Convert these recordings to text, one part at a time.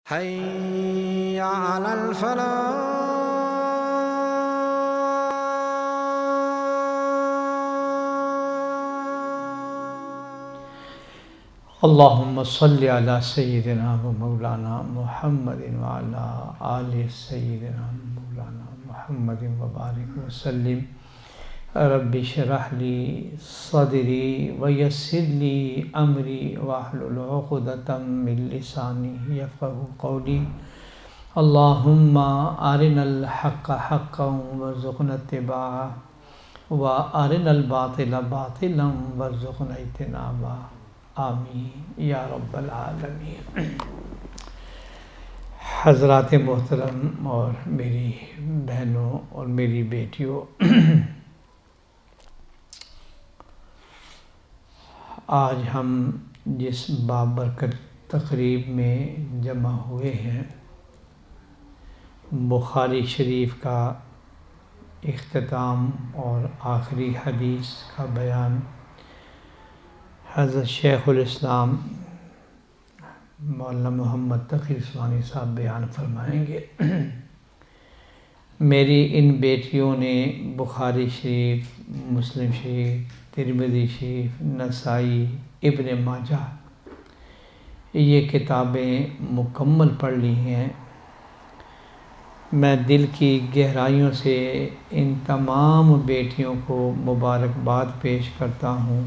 حي على الفلاح. اللهم صل على سيدنا ومولانا محمد وعلى آل سيدنا مولانا محمد وبارك وسلم. رب اشرح لي صدري ويسر لي أمري واحلل عقدة من لساني يفقهوا قولي. اللهم أرنا الحق حقا وارزقنا اتباعه وأرنا الباطل باطلا وارزقنا اجتنابه. آمین یا رب العالمین. حضرات محترم اور میری بہنوں اور میری بیٹیوں، آج ہم جس بابرکت تقریب میں جمع ہوئے ہیں، بخاری شریف کا اختتام اور آخری حدیث کا بیان حضرت شیخ الاسلام مولانا محمد تقی عثمانی صاحب بیان فرمائیں گے۔ میری ان بیٹیوں نے بخاری شریف، مسلم شریف، ترمذی شریف، نسائی، ابن ماجہ یہ کتابیں مکمل پڑھ لی ہیں۔ میں دل کی گہرائیوں سے ان تمام بیٹیوں کو مبارکباد پیش کرتا ہوں۔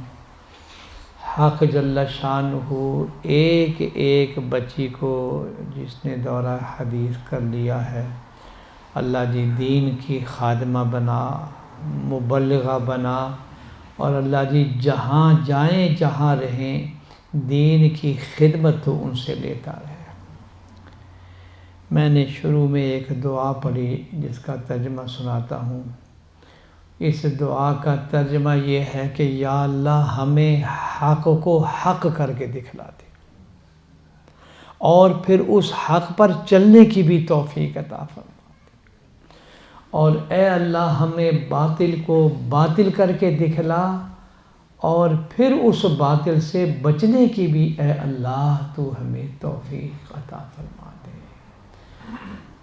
حق جل شانہ ایک ایک بچی کو جس نے دورہ حدیث کر لیا ہے، اللہ جی دین کی خادمہ بنا، مبلغہ بنا، اور اللہ جی جہاں جائیں جہاں رہیں دین کی خدمت تو ان سے لیتا رہے۔ میں نے شروع میں ایک دعا پڑھی جس کا ترجمہ سناتا ہوں۔ اس دعا کا ترجمہ یہ ہے کہ یا اللہ ہمیں حق کو حق کر کے دکھلا دے، اور پھر اس حق پر چلنے کی بھی توفیق عطا فرما دے، اور اے اللہ ہمیں باطل کو باطل کر کے دکھلا، اور پھر اس باطل سے بچنے کی بھی اے اللہ تو ہمیں توفیق عطا فرما دے۔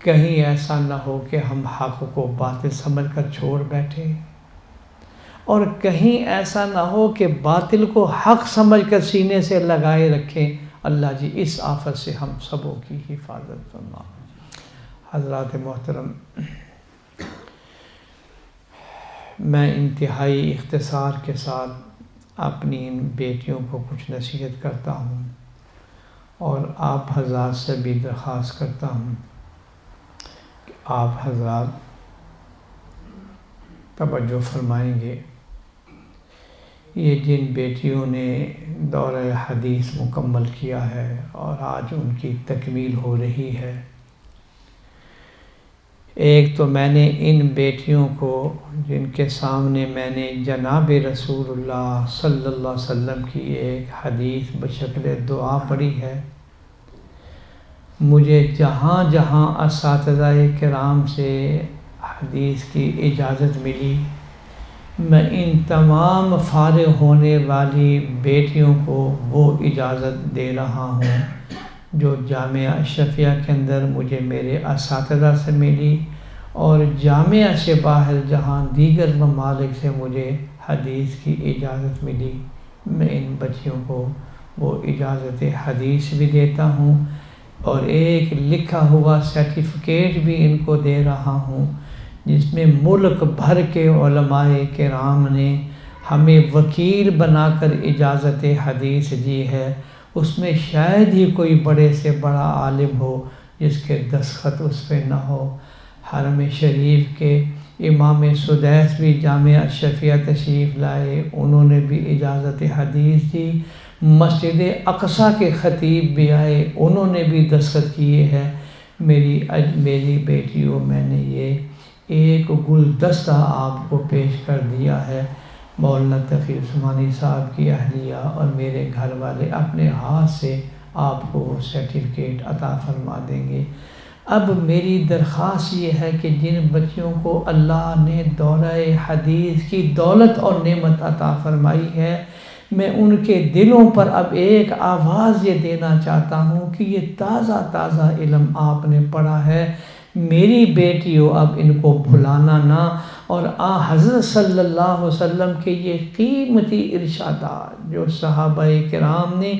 کہیں ایسا نہ ہو کہ ہم حق کو باطل سمجھ کر چھوڑ بیٹھے، اور کہیں ایسا نہ ہو کہ باطل کو حق سمجھ کر سینے سے لگائے رکھیں۔ اللہ جی اس آفت سے ہم سبوں کی حفاظت فرما۔ حضرات محترم، میں انتہائی اختصار کے ساتھ اپنی ان بیٹیوں کو کچھ نصیحت کرتا ہوں، اور آپ حضرات سے بھی درخواست کرتا ہوں کہ آپ حضرات توجہ فرمائیں گے۔ یہ جن بیٹیوں نے دورہ حدیث مکمل کیا ہے اور آج ان کی تکمیل ہو رہی ہے، ایک تو میں نے ان بیٹیوں کو جن کے سامنے میں نے جناب رسول اللہ صلی اللہ علیہ وسلم کی ایک حدیث بشکل دعا پڑھی ہے، مجھے جہاں جہاں اساتذہ کرام سے حدیث کی اجازت ملی، میں ان تمام فارغ ہونے والی بیٹیوں کو وہ اجازت دے رہا ہوں جو جامعہ اشرفیہ کے اندر مجھے میرے اساتذہ سے ملی، اور جامعہ سے باہر جہاں دیگر ممالک سے مجھے حدیث کی اجازت ملی، میں ان بچیوں کو وہ اجازت حدیث بھی دیتا ہوں، اور ایک لکھا ہوا سرٹیفکیٹ بھی ان کو دے رہا ہوں جس میں ملک بھر کے علماء کرام نے ہمیں وکیل بنا کر اجازت حدیث دی ہے۔ اس میں شاید ہی کوئی بڑے سے بڑا عالم ہو جس کے دستخط اس پہ نہ ہو۔ حرم شریف کے امام سدیس بھی جامعہ اشرفیہ تشریف لائے، انہوں نے بھی اجازت حدیث دی۔ مسجد اقصیٰ کے خطیب بھی آئے، انہوں نے بھی دستخط کیے ہیں۔ میری بیٹیوں، میں نے یہ ایک گلدستہ آپ کو پیش کر دیا ہے۔ مولانا تقی عثمانی صاحب کی اہلیہ اور میرے گھر والے اپنے ہاتھ سے آپ کو وہ سرٹیفکیٹ عطا فرما دیں گے۔ اب میری درخواست یہ ہے کہ جن بچیوں کو اللہ نے دورہ حدیث کی دولت اور نعمت عطا فرمائی ہے، میں ان کے دلوں پر اب ایک آواز یہ دینا چاہتا ہوں کہ یہ تازہ تازہ علم آپ نے پڑھا ہے، میری بیٹیوں اب ان کو بھلانا نہ۔ اور حضرت صلی اللہ علیہ وسلم کے یہ قیمتی ارشادات جو صحابہ کرام نے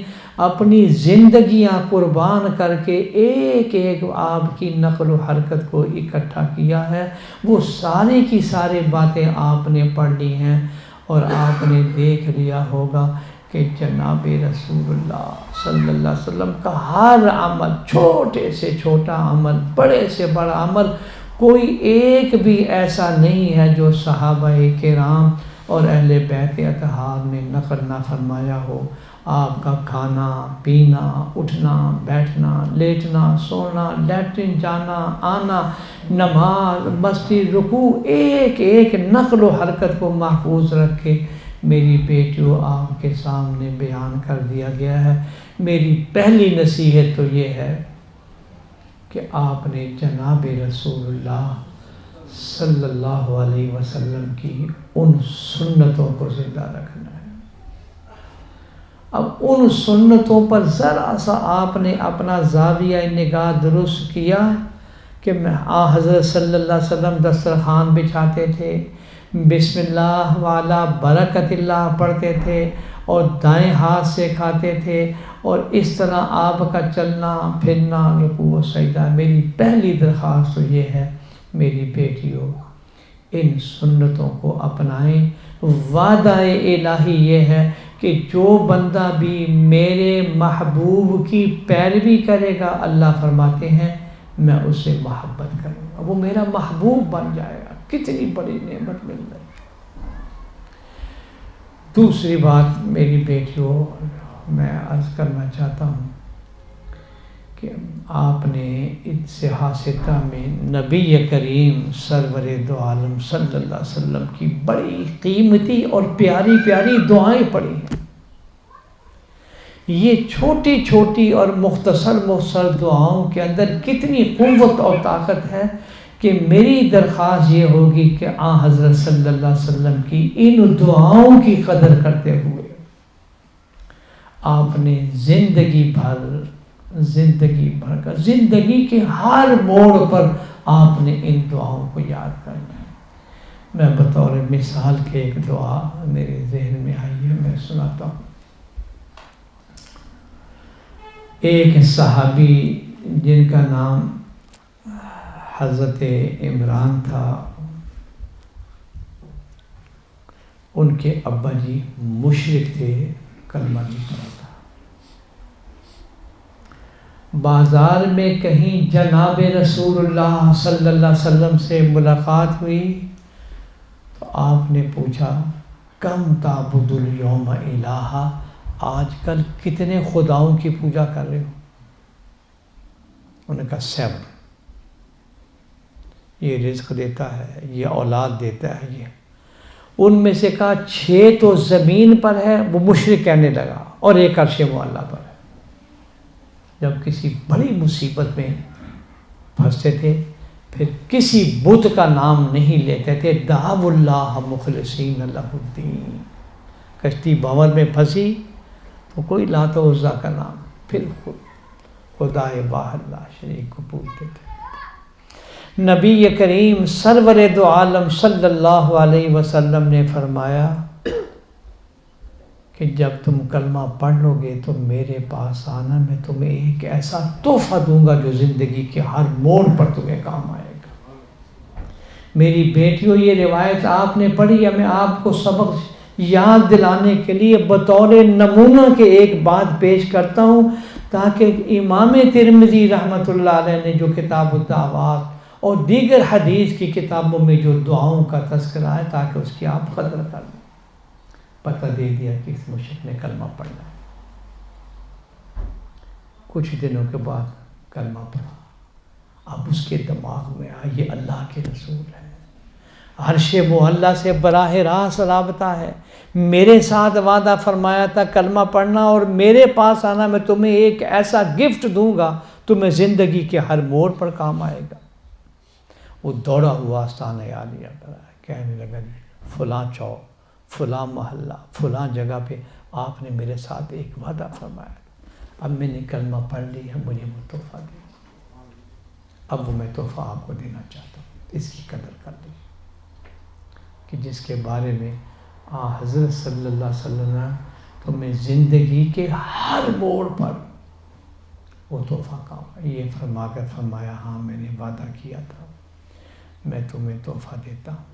اپنی زندگیاں قربان کر کے ایک ایک آپ کی نقل و حرکت کو اکٹھا کیا ہے، وہ ساری کی ساری باتیں آپ نے پڑھ لی ہیں، اور آپ نے دیکھ لیا ہوگا کہ جناب رسول اللہ صلی اللہ علیہ وسلم کا ہر عمل، چھوٹے سے چھوٹا عمل، بڑے سے بڑا عمل، کوئی ایک بھی ایسا نہیں ہے جو صحابہ کرام اور اہل بیت اطہار نے نقل نہ فرمایا ہو۔ آپ کا کھانا پینا، اٹھنا بیٹھنا، لیٹنا سونا، لیٹرن جانا آنا، نماز، مسجد، رکوع، ایک ایک نقل و حرکت کو محفوظ رکھ کے میری بیٹیوں آپ کے سامنے بیان کر دیا گیا ہے۔ میری پہلی نصیحت تو یہ ہے کہ آپ نے جناب رسول اللہ صلی اللہ علیہ وسلم کی ان سنتوں کو زندہ رکھنا ہے۔ اب ان سنتوں پر ذرا سا آپ نے اپنا زاویہ نگاہ درست کیا کہ حضرت صلی اللہ علیہ وسلم دسترخوان بچھاتے تھے، بسم اللہ والا برکت اللہ پڑھتے تھے اور دائیں ہاتھ سے کھاتے تھے، اور اس طرح آپ کا چلنا پھرنا رکوع و سجدہ۔ میری پہلی درخواست تو یہ ہے میری بیٹیوں، ان سنتوں کو اپنائیں۔ وعدہ الہی یہ ہے کہ جو بندہ بھی میرے محبوب کی پیروی کرے گا، اللہ فرماتے ہیں میں اسے محبت کروں گا، وہ میرا محبوب بن جائے گا۔ کتنی بڑی نعمت مل رہی۔ دوسری بات میری بیٹیوں میں عرض کرنا چاہتا ہوں کہ آپ نے انتہا ستہ میں نبی کریم سرور دو عالم صلی اللہ علیہ وسلم کی بڑی قیمتی اور پیاری پیاری دعائیں پڑھی ہیں۔ یہ چھوٹی چھوٹی اور مختصر دعاؤں کے اندر کتنی قوت اور طاقت ہے کہ میری درخواست یہ ہوگی کہ حضرت صلی اللہ علیہ وسلم کی ان دعاؤں کی قدر کرتے ہوئے آپ نے زندگی بھر کا زندگی کے ہر موڑ پر آپ نے ان دعاؤں کو یاد کرنا ہے۔ میں بطور مثال کے ایک دعا میرے ذہن میں آئی ہے، میں سناتا ہوں۔ ایک صحابی جن کا نام حضرت عمران تھا، ان کے ابا جی مشرک تھے، کلمہ نہیں پڑھا تھا۔ بازار میں کہیں جناب رسول اللہ صلی اللہ علیہ وسلم سے ملاقات ہوئی تو آپ نے پوچھا کم تعبد الیوم الہا، آج کل کتنے خداؤں کی پوجا کر رہے ہو؟ انہوں نے کہا 7۔ یہ رزق دیتا ہے، یہ اولاد دیتا ہے، یہ ان میں سے کہا 6 تو زمین پر ہے، وہ مشرک کہنے لگا، اور ایک عرش معلیٰ پر ہے۔ جب کسی بڑی مصیبت میں پھنستے تھے پھر کسی بت کا نام نہیں لیتے تھے، دعوا اللہ مخلصین لہ الدین۔ کشتی بھنور میں پھنسی تو کوئی لات و عزیٰ کا نام، پھر خدائے واحد لا شریک کو پوچھتے تھے۔ نبی کریم سرور دو عالم صلی اللہ علیہ وسلم نے فرمایا کہ جب تم کلمہ پڑھ لو گے تو میرے پاس آنا، میں تمہیں ایک ایسا تحفہ دوں گا جو زندگی کے ہر موڑ پر تمہیں کام آئے گا۔ میری بیٹیوں، یہ روایت آپ نے پڑھی ہے، میں آپ کو سبق یاد دلانے کے لیے بطور نمونہ کے ایک بات پیش کرتا ہوں، تاکہ امام ترمذی رحمۃ اللہ علیہ نے جو کتاب الدعوات اور دیگر حدیث کی کتابوں میں جو دعاؤں کا تذکرہ ہے، تاکہ اس کی آپ قدر کر لیں۔ پتہ دے دیا کہ اس مشرک نے کلمہ پڑھنا ہے۔ کچھ دنوں کے بعد کلمہ پڑھا، اب اس کے دماغ میں آیا یہ اللہ کے رسول ہے، عرش معلیٰ سے براہ راست رابطہ ہے، میرے ساتھ وعدہ فرمایا تھا کلمہ پڑھنا اور میرے پاس آنا، میں تمہیں ایک ایسا گفٹ دوں گا تمہیں زندگی کے ہر موڑ پر کام آئے گا۔ وہ دوڑا ہوا آستانہ عالیہ پر آیا، کہنے لگا فلاں چوک، فلاں محلہ، فلاں جگہ پہ آپ نے میرے ساتھ ایک وعدہ فرمایا، اب میں نے کلمہ پڑھ لی ہے، مجھے وہ تحفہ دے، اب وہ میں تحفہ آپ کو دینا چاہتا ہوں، اس کی قدر کر لی کہ جس کے بارے میں حضرت صلی اللہ علیہ وسلم نے تمہیں زندگی کے ہر موڑ پر وہ تحفہ کہا، یہ فرما کر فرمایا ہاں میں نے وعدہ کیا تھا میں تمہیں تحفہ دیتا ہوں۔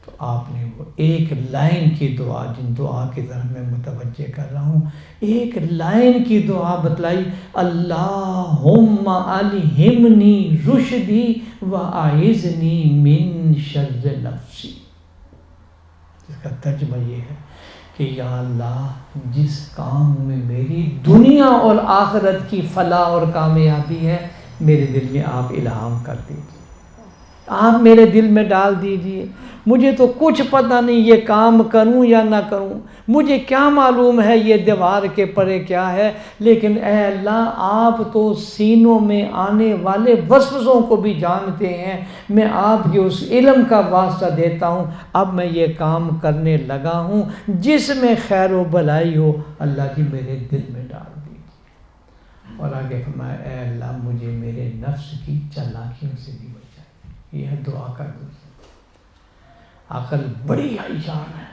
تو آپ نے وہ ایک لائن کی دعا، جن دعا کی طرف میں متوجہ کر رہا ہوں، ایک لائن کی دعا بتلائی، اللہم الہمنی رشدی واعذنی من شر نفسی۔ اس کا ترجمہ یہ ہے کہ یا اللہ جس کام میں میری دنیا اور آخرت کی فلاح اور کامیابی ہے، میرے دل میں آپ الہام کر دیجیے، آپ میرے دل میں ڈال دیجیے۔ مجھے تو کچھ پتہ نہیں یہ کام کروں یا نہ کروں، مجھے کیا معلوم ہے یہ دیوار کے پرے کیا ہے، لیکن اے اللہ آپ تو سینوں میں آنے والے وسوسوں کو بھی جانتے ہیں، میں آپ کے اس علم کا واسطہ دیتا ہوں، اب میں یہ کام کرنے لگا ہوں، جس میں خیر و بھلائی ہو اللہ جی میرے دل میں ڈال دیجیے۔ اور آگے فرمایا اے اللہ مجھے میرے نفس کی چالاکیوں سے بھی بچائے۔ یہ ہے دعا کا دوسرا۔ عقل بڑی عیار ہے،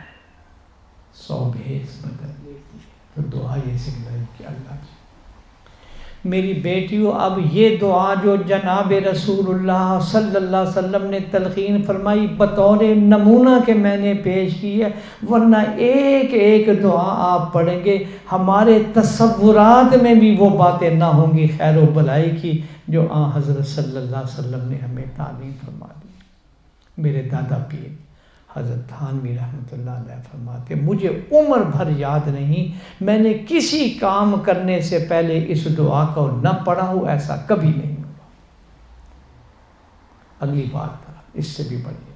100 بھیس بدل لیتی ہے، تو دعا یہ سکھلائی کہ اللہ جی میری بیٹیوں اب یہ دعا جو جناب رسول اللہ صلی اللہ علیہ وسلم نے تلقین فرمائی بطور نمونہ کے میں نے پیش کی ہے، ورنہ ایک ایک دعا آپ پڑھیں گے ہمارے تصورات میں بھی وہ باتیں نہ ہوں گی خیر و بھلائی کی جو حضرت صلی اللہ علیہ وسلم نے ہمیں تعلیم فرما دی۔ میرے دادا پیر حضرت تھانوی رحمۃ اللہ علیہ فرماتے مجھے عمر بھر یاد نہیں میں نے کسی کام کرنے سے پہلے اس دعا کو نہ پڑھا ہو، ایسا کبھی نہیں ہوا۔ اگلی بات پر اس سے بھی بڑھیے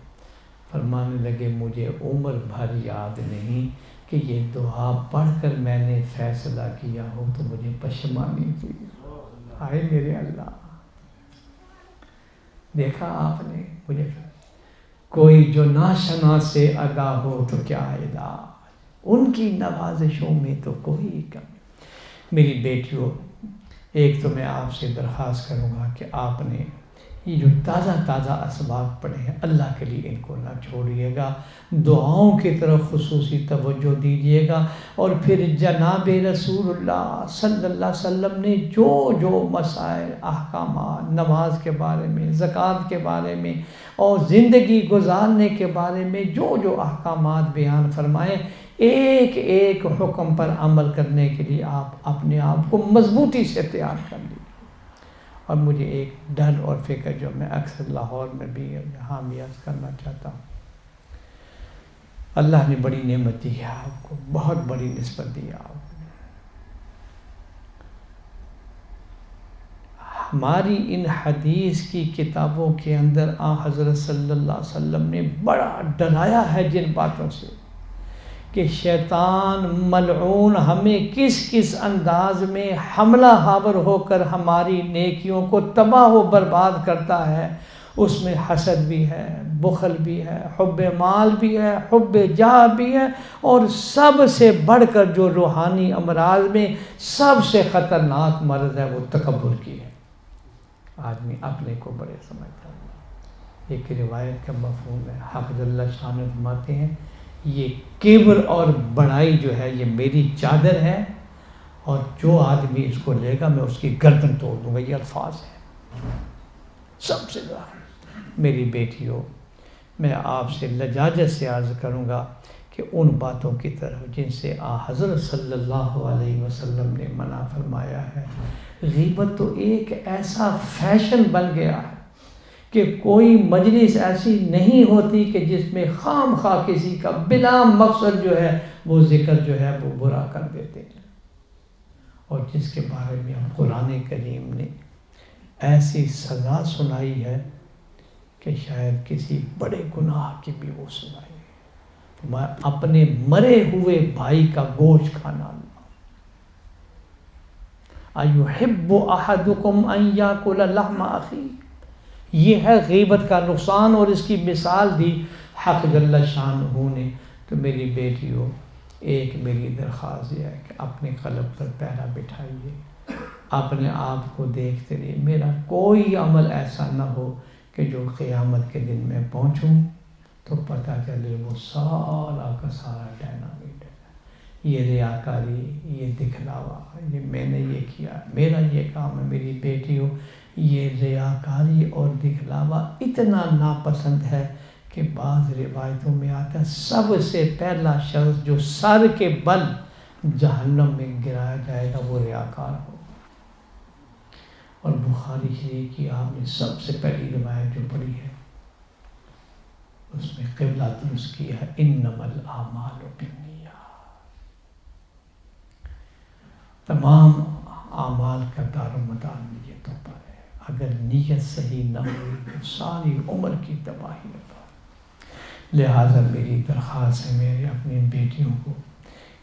فرمانے لگے مجھے عمر بھر یاد نہیں کہ یہ دعا پڑھ کر میں نے فیصلہ کیا ہو تو مجھے پشیمانی ہوئی۔ آئے میرے اللہ، دیکھا آپ نے مجھے، کوئی جو ناشنا سے آگاہ ہو تو کیا علاج، ان کی نوازشوں میں تو کوئی کمی۔ میری بیٹیوں ایک تو میں آپ سے درخواست کروں گا کہ آپ نے یہ جو تازہ اسباق پڑھے ہیں اللہ کے لیے ان کو نہ چھوڑیے گا، دعاؤں کی طرف خصوصی توجہ دیجیے گا، اور پھر جناب رسول اللہ صلی اللہ علیہ وسلم نے جو مسائل احکامات نماز کے بارے میں، زکوٰۃ کے بارے میں اور زندگی گزارنے کے بارے میں جو احکامات بیان فرمائے، ایک ایک حکم پر عمل کرنے کے لیے آپ اپنے آپ کو مضبوطی سے تیار کر لیجیے۔ اور مجھے ایک ڈر اور فکر جو میں اکثر لاہور میں بھی یہاں بھی عرض کرنا چاہتا ہوں، اللہ نے بڑی نعمت دی ہے آپ کو، بہت بڑی نسبت دی ہے آپ کو۔ ہماری ان حدیث کی کتابوں کے اندر حضرت صلی اللہ علیہ وسلم نے بڑا ڈرایا ہے جن باتوں سے کہ شیطان ملعون ہمیں کس انداز میں حملہ آور ہو کر ہماری نیکیوں کو تباہ و برباد کرتا ہے۔ اس میں حسد بھی ہے، بخل بھی ہے، حب مال بھی ہے، حب جاہ بھی ہے، اور سب سے بڑھ کر جو روحانی امراض میں سب سے خطرناک مرض ہے وہ تکبر کی ہے۔ آدمی اپنے کو بڑے سمجھتا ہے۔ ایک روایت کا مفہوم ہے، حافظ اللہ شاہ فرماتے ہیں یہ کبر اور بڑائی جو ہے یہ میری چادر ہے، اور جو آدمی اس کو لے گا میں اس کی گردن توڑ دوں گا، یہ الفاظ ہے سب سے زیادہ۔ میری بیٹیوں میں آپ سے لجاجت سے عرض کروں گا کہ ان باتوں کی طرف جن سے حضرت صلی اللہ علیہ وسلم نے منع فرمایا ہے۔ غیبت تو ایک ایسا فیشن بن گیا ہے کہ کوئی مجلس ایسی نہیں ہوتی کہ جس میں خام خواہ کسی کا بلا مقصد جو ہے وہ ذکر جو ہے وہ برا کر دیتے ہیں، اور جس کے بارے میں ہم قرآن کریم نے ایسی سزا سنائی ہے کہ شاید کسی بڑے گناہ کی بھی وہ سنائی ہے۔ میں اپنے مرے ہوئے بھائی کا گوشت کھانا، اَيُحِبُّ أَحَدُكُمْ أَن يَأْكُلَ لَحْمَ أَخِيهِ، یہ ہے غیبت کا نقصان، اور اس کی مثال دی حق جل شانہ نے۔ تو میری بیٹیوں ایک میری درخواست یہ ہے کہ اپنے قلب پر پہرا بٹھائیے، اپنے آپ کو دیکھتے رہیے، میرا کوئی عمل ایسا نہ ہو کہ جو قیامت کے دن میں پہنچوں تو پتہ چلے وہ سارا کا سارا ڈائنامٹ ہے، یہ ریاکاری، یہ دکھلاوا، یہ میں نے یہ کیا، میرا یہ کام ہے۔ میری بیٹیوں، یہ ریاکاری اور دکھلاوا اتنا ناپسند ہے کہ بعض روایتوں میں آتا ہے سب سے پہلا شخص جو سر کے بل جہنم میں گرایا جائے گا وہ ریاکار ہو۔ اور بخاری شریف کی آپ نے سب سے پہلی روایت جو پڑھی ہے اس میں قبلہ درست کیا ہے، انما الاعمال بالنیات، تمام اعمال کا دار و مدار نیتوں پر ہے، اگر نیت صحیح نہ ہوئی تو ساری عمر کی تباہی ہے۔ لہٰذا میری درخواست ہے میرے اپنی بیٹیوں کو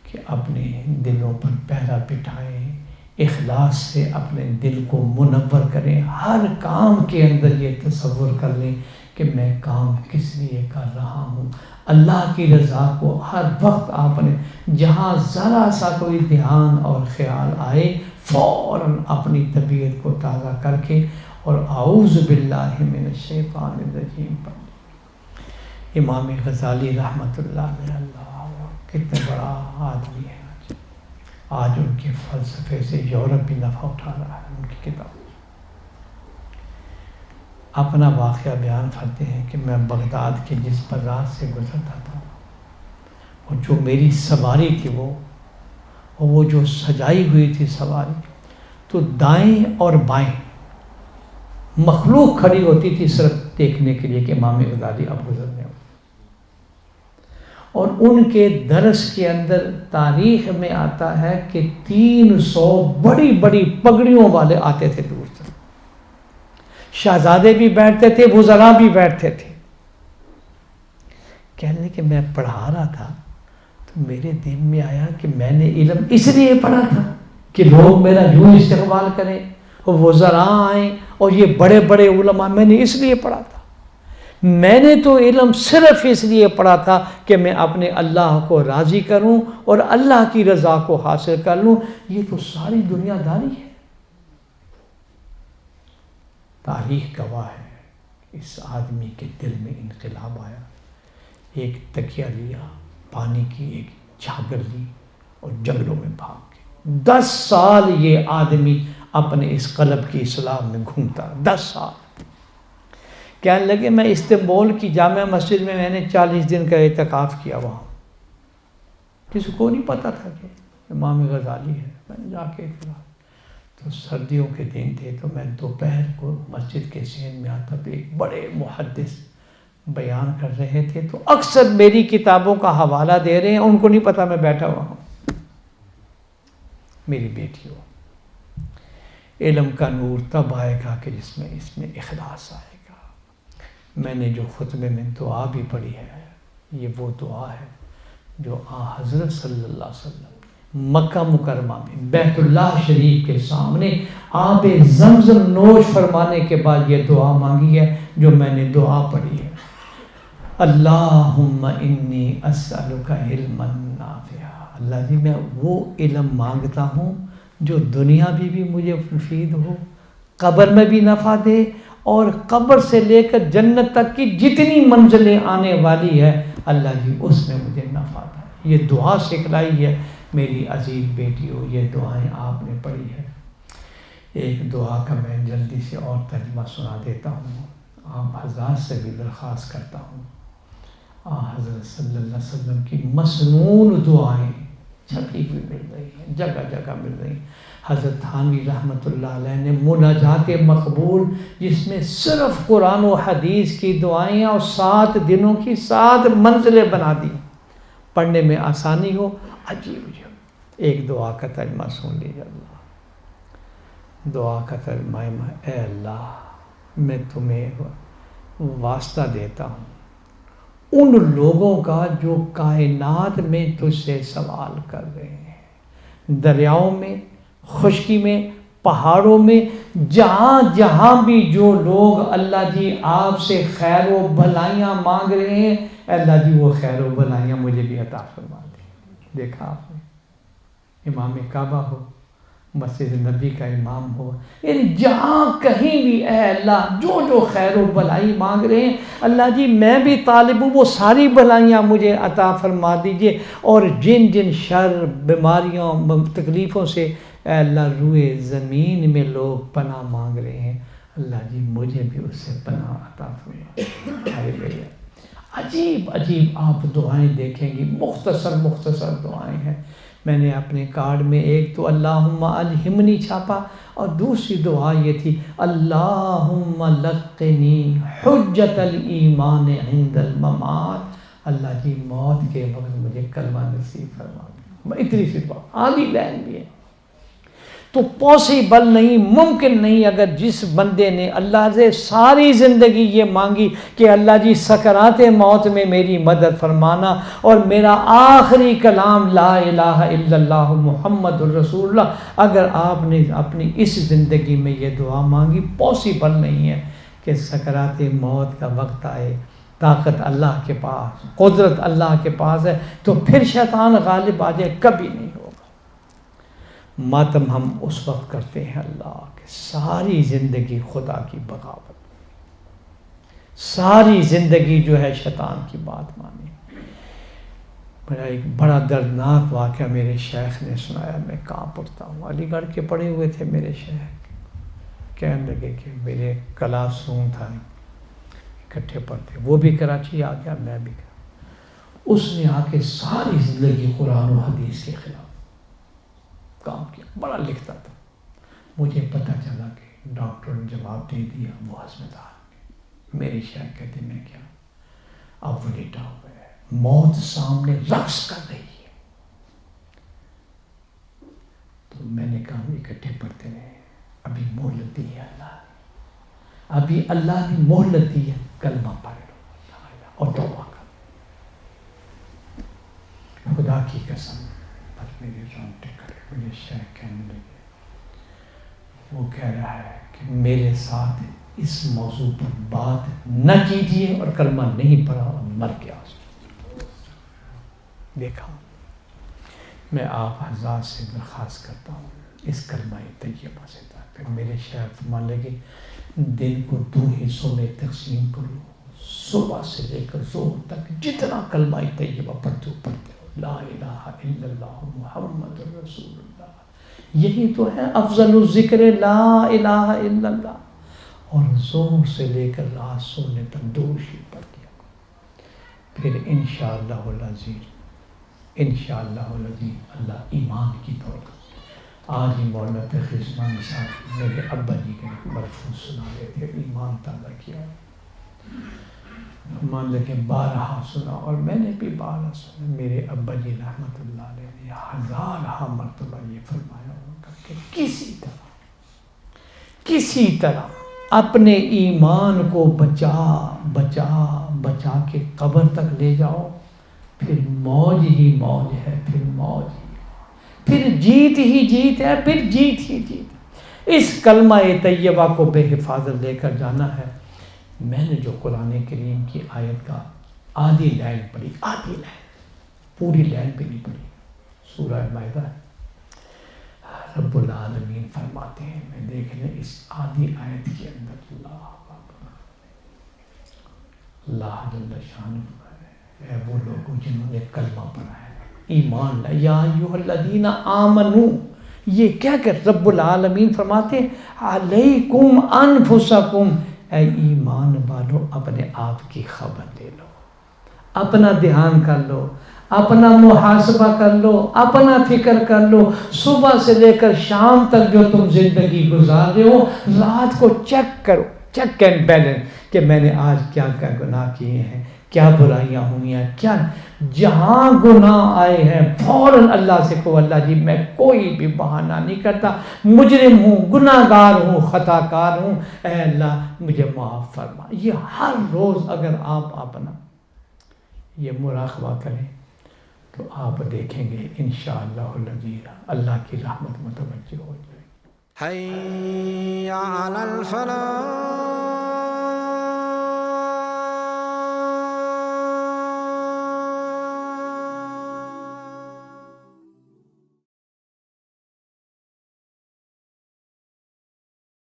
کہ اپنے دلوں پر پہرا بٹھائیں، اخلاص سے اپنے دل کو منور کریں، ہر کام کے اندر یہ تصور کر لیں کہ میں کام کس لیے کر رہا ہوں، اللہ کی رضا کو ہر وقت آپ نے جہاں ذرا سا کوئی دھیان اور خیال آئے فوراً اپنی طبیعت کو تازہ کر کے اور اعوذ باللہ من الشیطان الرجیم پڑھ۔ امام غزالی رحمۃ اللہ علیہ، اللہ کتنا بڑا آدمی ہے، آج ان کے فلسفے سے یورپ بھی نفع اٹھا رہا ہے۔ ان کی کتاب اپنا واقعہ بیان کرتے ہیں کہ میں بغداد کے جس بازار سے گزرتا تھا اور جو میری سواری تھی وہ جو سجائی ہوئی تھی سواری، تو دائیں اور بائیں مخلوق کھڑی ہوتی تھی صرف دیکھنے کے لیے کہ امام غزالی اب گزرنے ہو۔ اور ان کے درس کے اندر تاریخ میں آتا ہے کہ 300 بڑی بڑی پگڑیوں والے آتے تھے دور سے، شہزادے بھی بیٹھتے تھے، وزراء بھی بیٹھتے تھے۔ کہنے کہ میں پڑھا رہا تھا تو میرے دل میں آیا کہ میں نے علم اس لیے پڑھا تھا کہ لوگ میرا یوں استقبال کریں، وزراء آئیں اور یہ بڑے بڑے علماء، میں نے اس لیے پڑھا تھا۔ میں نے تو علم صرف اس لیے پڑھا تھا کہ میں اپنے اللہ کو راضی کروں اور اللہ کی رضا کو حاصل کر لوں۔ یہ تو ساری دنیا داری ہے۔ تاریخ گواہ ہے، اس آدمی کے دل میں انقلاب آیا، ایک تکیہ لیا، پانی کی ایک چھاگر لی اور جنگلوں میں بھاگ گئے۔ 10 سال یہ آدمی اپنے اس قلب کی اصلاح میں گھومتا، 10 سال۔ کہنے لگے میں استنبول کی جامع مسجد میں نے 40 دن کا اعتکاف کیا، وہاں کسی کو نہیں پتا تھا کہ امام غزالی ہے۔ میں جا کے تو سردیوں کے دن تھے تو میں دوپہر کو مسجد کے ذہن میں آتا تو ایک بڑے محدث بیان کر رہے تھے، تو اکثر میری کتابوں کا حوالہ دے رہے ہیں، ان کو نہیں پتا میں بیٹھا ہوا ہوں۔ میری بیٹیوں، علم کا نور تب آئے گا کہ جس میں اس میں اخلاص آئے گا۔ میں نے جو خطبے میں دعا بھی پڑھی ہے، یہ وہ دعا ہے جو حضرت صلی اللہ علیہ وسلم مکہ مکرمہ میں بیت اللہ شریف کے سامنے آب زمزم نوش فرمانے کے بعد یہ دعا مانگی ہے جو میں نے دعا پڑھی ہے۔ اللہم انی اسألک علما نافعا، اللہ جی میں وہ علم مانگتا ہوں جو دنیا بھی مجھے مفید ہو، قبر میں بھی نفع دے، اور قبر سے لے کر جنت تک کی جتنی منزلیں آنے والی ہے اللہ جی اس میں مجھے نفع دے۔ یہ دعا سکھلائی ہے میری عزیز بیٹیوں، یہ دعائیں آپ نے پڑھی ہے۔ ایک دعا کا میں جلدی سے اور ترجمہ سنا دیتا ہوں، آپ حضرات سے بھی درخواست کرتا ہوں۔ حضرت صلی اللہ علیہ وسلم کی مسنون دعائیں چھپی ہوئی مل رہی ہیں، جگہ جگہ مل رہی ہیں۔ حضرت تھانوی رحمۃ اللہ علیہ نے مناجات مقبول جس میں صرف قرآن و حدیث کی دعائیں اور 7 دنوں کی 7 منزلیں بنا دی، پڑھنے میں آسانی ہو، عجیب عجیب۔ ایک دعا کا ترجمہ سن لیجیے۔ اللہ دعا کا ترجمہ ہے، اے اللہ میں تمہیں واسطہ دیتا ہوں ان لوگوں کا جو کائنات میں تجھ سے سوال کر رہے ہیں، دریاؤں میں، خشکی میں، پہاڑوں میں، جہاں جہاں بھی جو لوگ اللہ جی آپ سے خیر و بھلائیاں مانگ رہے ہیں، اللہ جی وہ خیر و بھلائیاں مجھے بھی عطا فرما دیں۔ دیکھا آپ نے، امام کعبہ ہو، مسجد نبی کا امام ہو، یعنی جہاں کہیں بھی اے اللہ جو خیر و بھلائی مانگ رہے ہیں اللہ جی میں بھی طالب ہوں، وہ ساری بھلائیاں مجھے عطا فرما دیجئے، اور جن شر بیماریوں تکلیفوں سے اے اللہ روئے زمین میں لوگ پناہ مانگ رہے ہیں اللہ جی مجھے بھی اس سے پناہ عطا فرما۔ عجیب عجیب آپ دعائیں دیکھیں گی، مختصر دعائیں ہیں۔ میں نے اپنے کارڈ میں ایک تو اللہم الہمنی چھاپا، اور دوسری دعا یہ تھی اللہم لقنی حجت الایمان عند الممات، اللہ جی موت کے وقت مجھے کلمہ نصیب فرما۔ اتنی سی دعا، آدھی لائن بھی ہے تو پاسبل نہیں، ممکن نہیں، اگر جس بندے نے اللہ سے ساری زندگی یہ مانگی کہ اللہ جی سکرات موت میں میری مدد فرمانا، اور میرا آخری کلام لا الہ الا اللہ محمد الرسول اللہ، اگر آپ نے اپنی اس زندگی میں یہ دعا مانگی، پاسبل نہیں ہے کہ سکرات موت کا وقت آئے، طاقت اللہ کے پاس، قدرت اللہ کے پاس ہے، تو پھر شیطان غالب آ جائے، کبھی نہیں ہوگا۔ ماتم ہم اس وقت کرتے ہیں اللہ کہ ساری زندگی خدا کی بغاوت، ساری زندگی جو ہے شیطان کی بات مانی۔ میرا ایک بڑا دردناک واقعہ میرے شیخ نے سنایا، میں کہاں پڑھتا ہوں، علی گڑھ کے پڑھے ہوئے تھے میرے شیخ، کہنے لگے کہ میرے کلاس روم تھا، اکٹھے پڑھتے، وہ بھی کراچی آ گیا، میں بھی گیا، اس نے آ کے ساری زندگی قرآن و حدیث کے خلاف کام کیا، بڑا لکھتا تھا۔ مجھے پتہ چلا کہ ڈاکٹر نے جواب دے دیا، وہ ہسپتال، میری شیخ کہتے میں کیا، اب وہ لیٹا ہوا ہے، موت سامنے رقص کر رہی ہے، تو میں نے کہا اکٹھے پڑھتے رہے، ابھی مہلت دی ہے اللہ نے، ابھی اللہ نے مہلت دی ہے، کلمہ پڑھ لو اور توبہ کرو۔ خدا کی قسم بس میرے رونگٹے کھڑے، میرے شیخ کہنے لگے، وہ کہہ رہا ہے کہ میرے ساتھ اس موضوع پر بات نہ کیجیے، اور کلمہ نہیں پڑھا اور مر گیا۔ دیکھا، میں آپ حضرات سے درخواست کرتا ہوں اس کلمہ طیبہ سے، پھر میرے شیخ فرمانے لگے دن کو 2 حصوں میں تقسیم کرو، صبح سے لے کر ظہر تک جتنا کلمہ طیبہ پڑھتے ہو لا الہ الا اللہ محمد رسول اللہ، یہی تو ہے افضل الذکر لا الہ الا اللہ، اور ظہر سے لے کر رات سونے تک دوشی پڑھ دیا، پھر انشاءاللہ العزیز اللہ ایمان کی دولت۔ آج ہی مولانا تقی عثمانی صاحب میرے ابا جی کے مرفوع سنا رہے تھے، ایمان تازہ کیا، مان لگے 12 سنا، اور میں نے بھی 12 سنا۔ میرے ابا جی رحمت اللہ علیہ نے 1000 مرتبہ یہ فرمایا ہوگا کہ کسی طرح اپنے ایمان کو بچا کے قبر تک لے جاؤ، پھر موج ہی موج ہے، پھر جیت ہی جیت ہے، پھر جیت ہی جیت۔ اس کلمہ طیبہ کو بے حفاظت لے کر جانا ہے۔ میں نے جو قرآن کریم کی آیت کا آدھی لائن پڑھی، آدھی لائن، پوری لائن بھی نہیں پڑھی، سورہ مائدہ ہے، رب العالمین فرماتے ہیں، میں دیکھ لیں اس آدھی آیت کے اندر اللہ جل شانہ ہے وہ لوگوں جنہوں نے کلمہ پڑھا ہے، ایمان لائے، یا ایھا الذین آمنو، یہ کیا کہ رب العالمین فرماتے ہیں علیکم انفسکم، اے ایمان والو اپنے آپ کی خبر لے لو، اپنا دھیان کر لو، اپنا محاسبہ کر لو، اپنا فکر کر لو، صبح سے لے کر شام تک جو تم زندگی گزار رہے ہو، رات کو چیک کرو، چیک اینڈ بیلنس کہ میں نے آج کیا کیا گناہ کیے ہیں، کیا برائیاں ہوئی ہیں، کیا جہاں گناہ آئے ہیں فوراً اللہ سے کہو اللہ جی میں کوئی بھی بہانہ نہیں کرتا، مجرم ہوں، گناہ گار ہوں، خطا کار ہوں، اے اللہ مجھے معاف فرما۔ یہ ہر روز اگر آپ اپنا یہ مراقبہ کریں تو آپ دیکھیں گے انشاءاللہ العزیز اللہ کی رحمت متوجہ ہو جائے۔ حی علی الفلاح۔